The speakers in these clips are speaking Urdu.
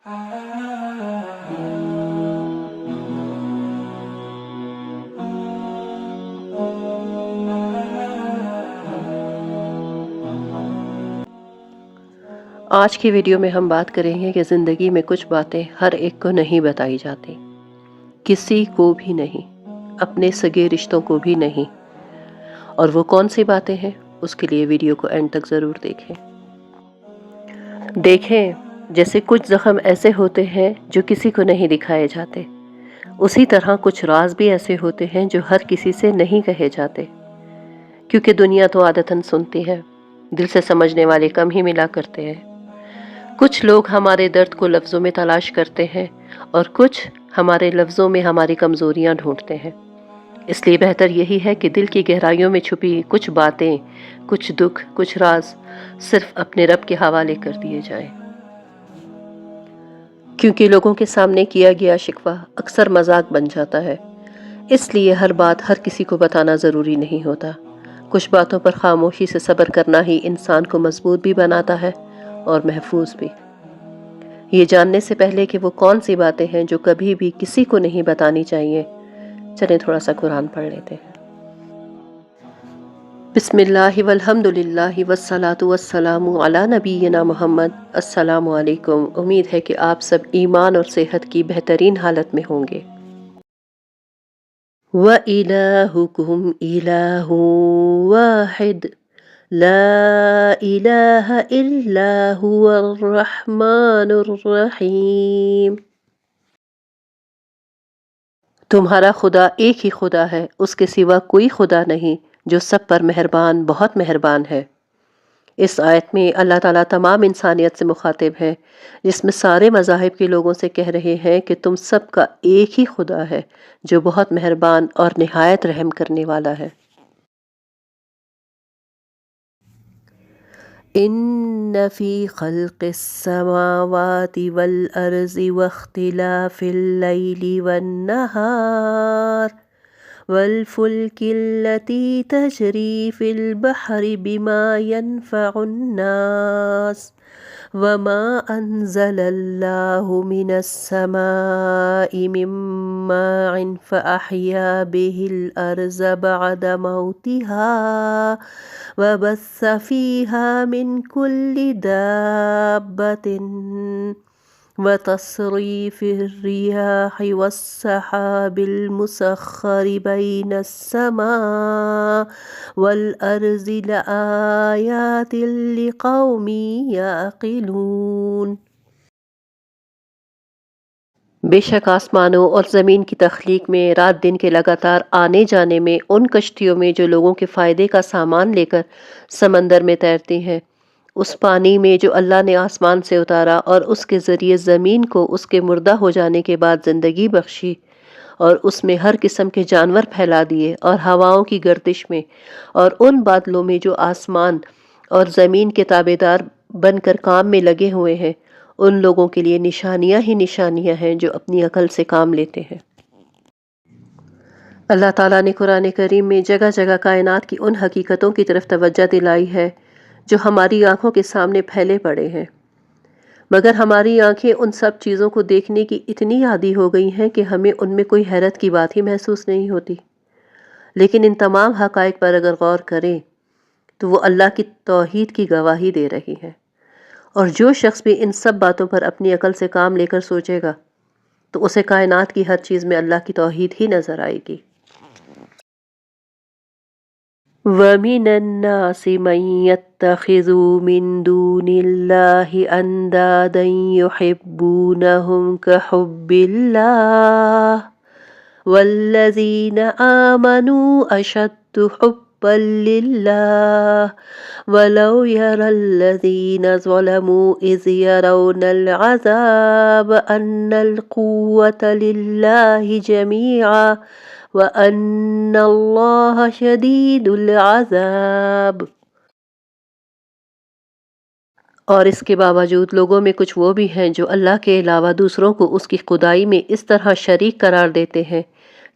آج کی ویڈیو میں ہم بات کریں گے کہ زندگی میں کچھ باتیں ہر ایک کو نہیں بتائی جاتی، کسی کو بھی نہیں، اپنے سگے رشتوں کو بھی نہیں۔ اور وہ کون سی باتیں ہیں، اس کے لیے ویڈیو کو اینڈ تک ضرور دیکھیں جیسے کچھ زخم ایسے ہوتے ہیں جو کسی کو نہیں دکھائے جاتے، اسی طرح کچھ راز بھی ایسے ہوتے ہیں جو ہر کسی سے نہیں کہے جاتے، کیونکہ دنیا تو عادتاً سنتی ہے، دل سے سمجھنے والے کم ہی ملا کرتے ہیں۔ کچھ لوگ ہمارے درد کو لفظوں میں تلاش کرتے ہیں اور کچھ ہمارے لفظوں میں ہماری کمزوریاں ڈھونڈتے ہیں۔ اس لیے بہتر یہی ہے کہ دل کی گہرائیوں میں چھپی کچھ باتیں، کچھ دکھ، کچھ راز صرف اپنے رب کے حوالے کر دیے جائیں، کیونکہ لوگوں کے سامنے کیا گیا شکوہ اکثر مذاق بن جاتا ہے۔ اس لیے ہر بات ہر کسی کو بتانا ضروری نہیں ہوتا۔ کچھ باتوں پر خاموشی سے صبر کرنا ہی انسان کو مضبوط بھی بناتا ہے اور محفوظ بھی۔ یہ جاننے سے پہلے کہ وہ کون سی باتیں ہیں جو کبھی بھی کسی کو نہیں بتانی چاہیے، چلیں تھوڑا سا قرآن پڑھ لیتے ہیں۔ بسم اللہ والحمد للہ والصلاة والسلام علی نبینا محمد۔ السلام علیکم، امید ہے کہ آپ سب ایمان اور صحت کی بہترین حالت میں ہوں گے۔ وَإِلَٰهُكُمْ إِلَٰهٌ وَاحِدٌ لا الہ الا هو الرحمن الرحیم۔ تمہارا خدا ایک ہی خدا ہے، اس کے سوا کوئی خدا نہیں، جو سب پر مہربان، بہت مہربان ہے۔ اس آیت میں اللہ تعالیٰ تمام انسانیت سے مخاطب ہے، جس میں سارے مذاہب کے لوگوں سے کہہ رہے ہیں کہ تم سب کا ایک ہی خدا ہے، جو بہت مہربان اور نہایت رحم کرنے والا ہے۔ ان فی خلق السماوات والارض واختلاف اللیل والنہار والفلک التي تجری فی البحر بما ينفع الناس وما انزل اللہ من السماء من ماء فأحیا به الارض بعد موتها وبث فيها من كل دابة وتصريف الرياح والسحاب المسخر بين السماء والأرض لآيات لقوم يعقلون۔ بے شک آسمانوں اور زمین کی تخلیق میں، رات دن کے لگاتار آنے جانے میں، ان کشتیوں میں جو لوگوں کے فائدے کا سامان لے کر سمندر میں تیرتی ہیں، اس پانی میں جو اللہ نے آسمان سے اتارا اور اس کے ذریعے زمین کو اس کے مردہ ہو جانے کے بعد زندگی بخشی، اور اس میں ہر قسم کے جانور پھیلا دیے، اور ہواؤں کی گردش میں اور ان بادلوں میں جو آسمان اور زمین کے تابعدار بن کر کام میں لگے ہوئے ہیں، ان لوگوں کے لیے نشانیاں ہی نشانیاں ہیں جو اپنی عقل سے کام لیتے ہیں۔ اللہ تعالیٰ نے قرآن کریم میں جگہ جگہ کائنات کی ان حقیقتوں کی طرف توجہ دلائی ہے جو ہماری آنکھوں کے سامنے پھیلے پڑے ہیں، مگر ہماری آنکھیں ان سب چیزوں کو دیکھنے کی اتنی عادی ہو گئی ہیں کہ ہمیں ان میں کوئی حیرت کی بات ہی محسوس نہیں ہوتی۔ لیکن ان تمام حقائق پر اگر غور کریں تو وہ اللہ کی توحید کی گواہی دے رہی ہیں، اور جو شخص بھی ان سب باتوں پر اپنی عقل سے کام لے کر سوچے گا تو اسے کائنات کی ہر چیز میں اللہ کی توحید ہی نظر آئے گی۔ وَمِنَ النَّاسِ مَن يَتَّخِذُ مِن دُونِ اللَّهِ أَندَادًا يُحِبُّونَهُمْ كَحُبِّ اللَّهِ وَالَّذِينَ آمَنُوا أَشَدُّ حُبًّا لِلَّهِ وَلَوْ يَرَى الَّذِينَ ظَلَمُوا إِذْ يَرَوْنَ الْعَذَابَ أَنَّ الْقُوَّةَ لِلَّهِ جَمِيعًا وَأَنَّ اللَّهَ شَدِيدُ الْعَذَابِ۔ اور اس کے باوجود لوگوں میں کچھ وہ بھی ہیں جو اللہ کے علاوہ دوسروں کو اس کی خدائی میں اس طرح شریک قرار دیتے ہیں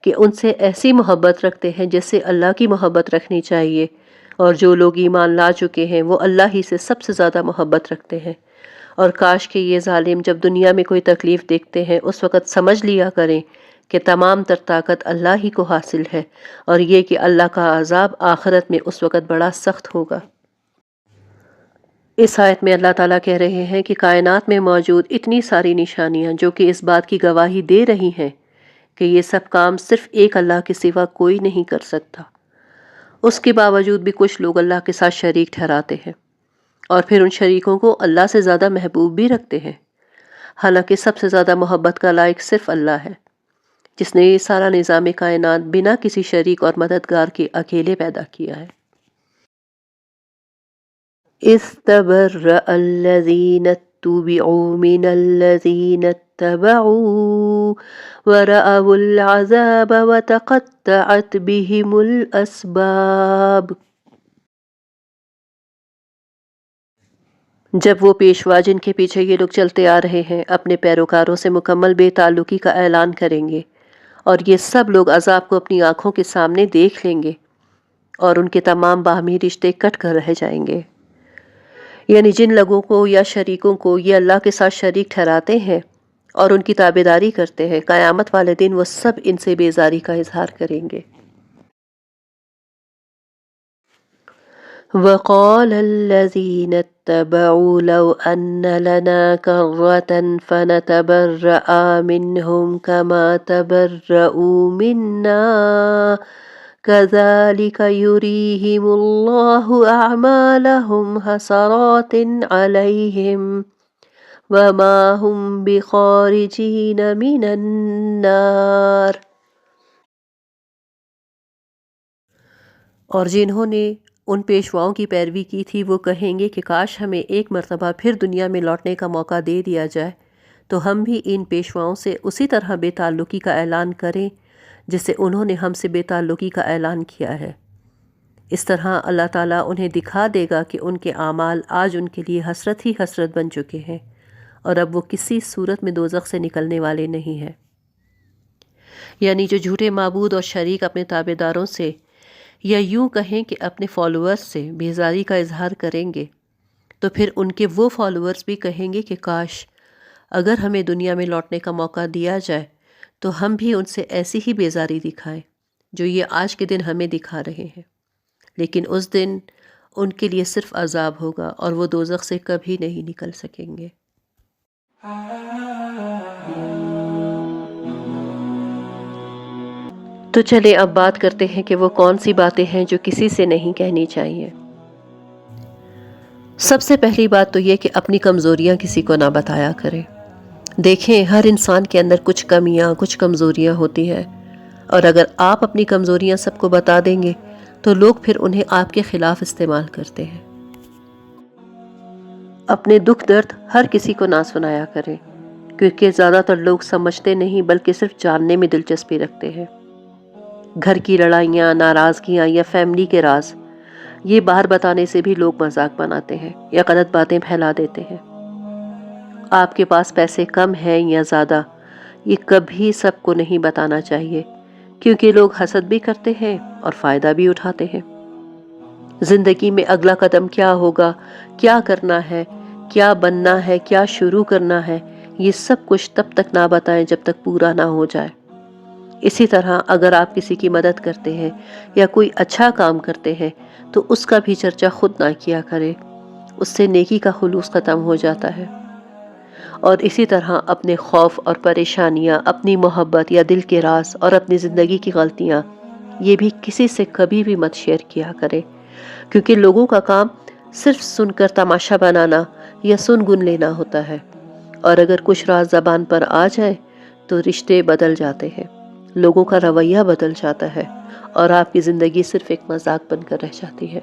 کہ ان سے ایسی محبت رکھتے ہیں جیسے اللہ کی محبت رکھنی چاہیے، اور جو لوگ ایمان لا چکے ہیں وہ اللہ ہی سے سب سے زیادہ محبت رکھتے ہیں، اور کاش کہ یہ ظالم جب دنیا میں کوئی تکلیف دیکھتے ہیں اس وقت سمجھ لیا کریں کہ تمام تر طاقت اللہ ہی کو حاصل ہے، اور یہ کہ اللہ کا عذاب آخرت میں اس وقت بڑا سخت ہوگا۔ اس آیت میں اللہ تعالیٰ کہہ رہے ہیں کہ کائنات میں موجود اتنی ساری نشانیاں جو کہ اس بات کی گواہی دے رہی ہیں کہ یہ سب کام صرف ایک اللہ کے سوا کوئی نہیں کر سکتا، اس کے باوجود بھی کچھ لوگ اللہ کے ساتھ شریک ٹھہراتے ہیں اور پھر ان شریکوں کو اللہ سے زیادہ محبوب بھی رکھتے ہیں، حالانکہ سب سے زیادہ محبت کا لائق صرف اللہ ہے، جس نے یہ سارا نظام کائنات بنا کسی شریک اور مددگار کے اکیلے پیدا کیا ہے۔ استبرأ الذین اتبعوا من الذین اتبعوا ورأوا العذاب وتقطعت بهم الاسباب۔ جب وہ پیشوا جن کے پیچھے یہ لوگ چلتے آ رہے ہیں اپنے پیروکاروں سے مکمل بے تعلقی کا اعلان کریں گے، اور یہ سب لوگ عذاب کو اپنی آنکھوں کے سامنے دیکھ لیں گے، اور ان کے تمام باہمی رشتے کٹ کر رہ جائیں گے۔ یعنی جن لوگوں کو یا شریکوں کو یہ اللہ کے ساتھ شریک ٹھہراتے ہیں اور ان کی تابعداری کرتے ہیں، قیامت والے دن وہ سب ان سے بیزاری کا اظہار کریں گے۔ وَقَالَ الَّذِينَ اتَّبَعُوا لَوْ أَنَّ لَنَا كَرَّةً فَنَتَبَرَّأَ مِنْهُمْ كَمَا تَبَرَّؤُوا مِنَّا كَذَلِكَ يُرِيهِمُ اللَّهُ أَعْمَالَهُمْ حَسَرَاتٍ عَلَيْهِمْ وَمَا هُمْ بِخَارِجِينَ مِنَ النَّارِ۔ اور جنہوں نے ان پیشواؤں کی پیروی کی تھی وہ کہیں گے کہ کاش ہمیں ایک مرتبہ پھر دنیا میں لوٹنے کا موقع دے دیا جائے تو ہم بھی ان پیشواؤں سے اسی طرح بے تعلقی کا اعلان کریں جسے انہوں نے ہم سے بے تعلقی کا اعلان کیا ہے۔ اس طرح اللہ تعالیٰ انہیں دکھا دے گا کہ ان کے اعمال آج ان کے لیے حسرت ہی حسرت بن چکے ہیں، اور اب وہ کسی صورت میں دوزخ سے نکلنے والے نہیں ہیں۔ یعنی جو جھوٹے معبود اور شریک اپنے تابع داروں سے یا یوں کہیں کہ اپنے فالوورز سے بیزاری کا اظہار کریں گے تو پھر ان کے وہ فالوورز بھی کہیں گے کہ کاش اگر ہمیں دنیا میں لوٹنے کا موقع دیا جائے تو ہم بھی ان سے ایسی ہی بیزاری دکھائیں جو یہ آج کے دن ہمیں دکھا رہے ہیں، لیکن اس دن ان کے لیے صرف عذاب ہوگا اور وہ دوزخ سے کبھی نہیں نکل سکیں گے۔ تو چلے اب بات کرتے ہیں کہ وہ کون سی باتیں ہیں جو کسی سے نہیں کہنی چاہیے۔ سب سے پہلی بات تو یہ کہ اپنی کمزوریاں کسی کو نہ بتایا کریں۔ دیکھیں ہر انسان کے اندر کچھ کمیاں کچھ کمزوریاں ہوتی ہیں، اور اگر آپ اپنی کمزوریاں سب کو بتا دیں گے تو لوگ پھر انہیں آپ کے خلاف استعمال کرتے ہیں۔ اپنے دکھ درد ہر کسی کو نہ سنایا کریں، کیونکہ زیادہ تر لوگ سمجھتے نہیں بلکہ صرف جاننے میں دلچسپی رکھتے ہیں۔ گھر کی لڑائیاں، ناراضگیاں یا فیملی کے راز یہ باہر بتانے سے بھی لوگ مذاق بناتے ہیں یا غلط باتیں پھیلا دیتے ہیں۔ آپ کے پاس پیسے کم ہیں یا زیادہ یہ کبھی سب کو نہیں بتانا چاہیے، کیونکہ لوگ حسد بھی کرتے ہیں اور فائدہ بھی اٹھاتے ہیں۔ زندگی میں اگلا قدم کیا ہوگا، کیا کرنا ہے، کیا بننا ہے، کیا شروع کرنا ہے، یہ سب کچھ تب تک نہ بتائیں جب تک پورا نہ ہو جائے۔ اسی طرح اگر آپ کسی کی مدد کرتے ہیں یا کوئی اچھا کام کرتے ہیں تو اس کا بھی چرچا خود نہ کیا کریں، اس سے نیکی کا خلوص ختم ہو جاتا ہے۔ اور اسی طرح اپنے خوف اور پریشانیاں، اپنی محبت یا دل کے راز اور اپنی زندگی کی غلطیاں یہ بھی کسی سے کبھی بھی مت شیئر کیا کریں، کیونکہ لوگوں کا کام صرف سن کر تماشا بنانا یا سن گن لینا ہوتا ہے، اور اگر کچھ راز زبان پر آ جائے تو رشتے بدل جاتے ہیں، لوگوں کا رویہ بدل جاتا ہے، اور آپ کی زندگی صرف ایک مذاق بن کر رہ جاتی ہے۔